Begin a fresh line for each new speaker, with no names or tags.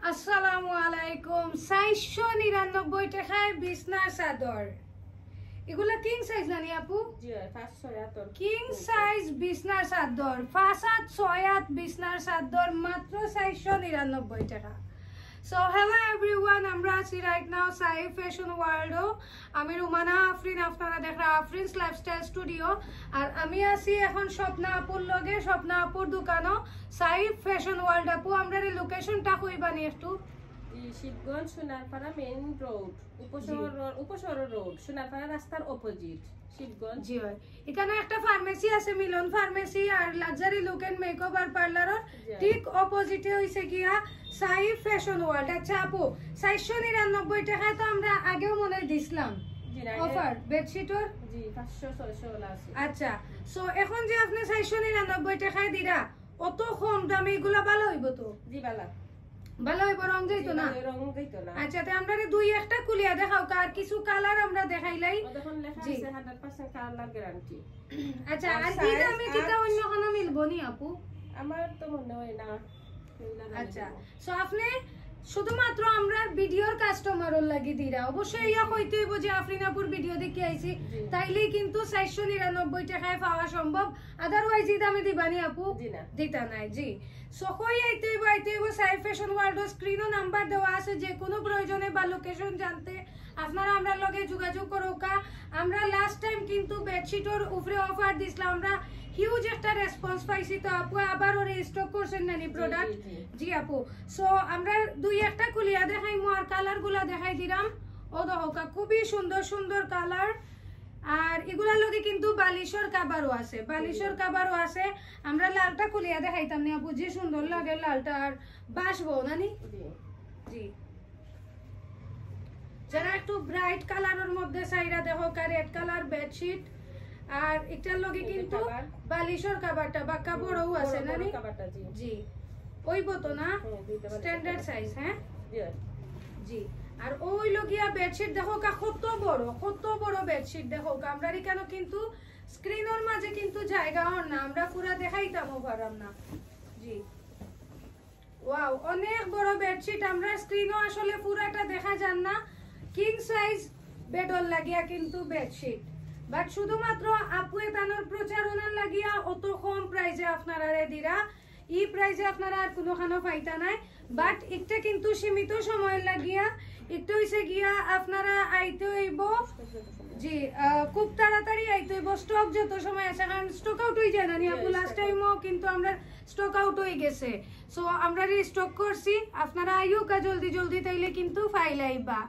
আসসালামু আলাইকুম। 499 টাকায় বিছনার চাদর। এগুলা কিং সাইজ নানি আপু?
জি 500
কিং সাইজ বিছনার চাদর 5-6 বিছনার চাদর মাত্র 499 টাকা। So hello everyone, আমরা আছি রাইট নাও সাইফ ফ্যাশন ওয়ার্ল্ডও। আমি রুমানা আফরিন, আপনারা দেখরা আফরিনস লাইফস্টাইল স্টুডিও। আর আমি আছি এখন স্বপ্না আপুর লগে, স্বপ্না আপুর দোকানও সাইফ ফ্যাশন ওয়ার্ল্ড। আপু আমরা এই লোকেশনটা কইবানি একটু?
Shibganj Sonarpara main road, Upashahar road, Sonarpara রাস্তার অপোজিট শিবগঞ্জ।
জি হয়। এখানে একটা ফার্মেসি আছে, মিলন ফার্মেসি, আর লাক্সারি লুক এন্ড মেকওভার পার্লারের ঠিক অপোজিটে হইছে গিয়া সাইফ ফ্যাশন ওয়ার্ল্ড। আচ্ছা আপু, 499 টাকায় তো আমরা আগেও মনে দিছিলাম অফার বেডশিটর।
জি 500-600 আছে।
আচ্ছা, সো এখন যে আপনি 499 টাকায় দিরা, অত কম দামে এগুলা ভালো হইব তো?
জি
ভালো হইব, রং যাইতো না?
রং যাইতো না।
আচ্ছা, তে আমরা দুই একটা কুলিয়া দেখাও, কার কিছু কালার আমরা দেখাইলাই।
দেখুন লেখা আছে 100% কালার গ্যারান্টি।
আচ্ছা, আর কি দামে কিটা অন্য কোনো মিলবো নি আপু?
আমার তো মনে হয় না।
আচ্ছা, সো আপনি শুধুমাত্র আমরা ভিডিওর কাস্টমারর লাগি দিরা, অবশ্যই ইয়া কইতে হইব যে আফরিনাপুর ভিডিও দেখে আইছি, তাইলেই কিন্তু 499 টাকায় পাওয়া সম্ভব। আদারওয়াইজ এই দামে দিবানি আপু? দিতা নাই। জি, সো কই আইতে হইব সাইফ ফ্যাশন ওয়ার্ল্ড। স্ক্রিনও নাম্বার দেওয়া আছে, যে কোনো প্রয়োজনে বা লোকেশন জানতে আপনারা আমরা লগে যোগাযোগ করোকা। আমরা লাস্ট টাইম কিন্তু বেডশিটর উপরে অফার দিছিলাম, আমরা হিউজ একটা রেসপন্স পাইছি। তো আপু আবার ওরে স্টক করছেন নানি প্রোডাক্ট? জি আপু, সো আমরা দুই একটা কুলিয়া দেখাইমু আর কালার গুলা দেখাই দিলাম। ও দেখো খুবই সুন্দর সুন্দর কালার। আর এগুলার লগে কিন্তু বালিশর কাবারও আছে, বালিশর কাবারও আছে। আমরা লালটা কুলিয়া দেখাইতাম না আপু, যে সুন্দর লাগে লালটা। আর বাসবো নানি? জি, যারা একটু ব্রাইট কালারের মধ্যে চাইরা দেখো, রেড কালার বেডশিট। আর এটার লগে কিন্তু বালিশর কাবারটা বা কাপড়ও আছে নানি? জি, ওইব তো না? Standard size. হ্যাঁ জি। আর ওই লগিয়া বেডশিট দেখো কত বড় বেডশিট দেখো। আমরা কেন কিন্তু স্ক্রিনের মাঝে কিন্তু জায়গা হন না, আমরা পুরা দেখাইতামও পারাম না। জি, ওয়াও, অনেক বড় বেডশিট। আমরা স্ক্রিনও আসলে পুরাটা দেখা যান না। কিং সাইজ বেডর লাগিয়া কিন্তু বেডশিট, বাট শুধুমাত্র আপু এতানোর প্রচারণার লাগিয়া অত কম প্রাইজে আপনারা দিরা। এই প্রাইজে আপনারা আর কোনোখানো পাইতা নাই, বাট একটা কিন্তু সীমিত সময়ের লাগিয়া একটু হইছে গিয়া আপনারা আইতে হইব। জি, খুব তাড়াতাড়ি আইতে হইব, স্টক যত সময় আছে, কারণ স্টক আউট হয়ে যায় না নি আপু? লাস্ট টাইমও কিন্তু আমরা স্টক আউট হয়ে গেছে। সো আমরা রিস্টক করছি, আপনারা আইও কা জলদি জলদি, তাইলে কিন্তু ফাইল আইবা।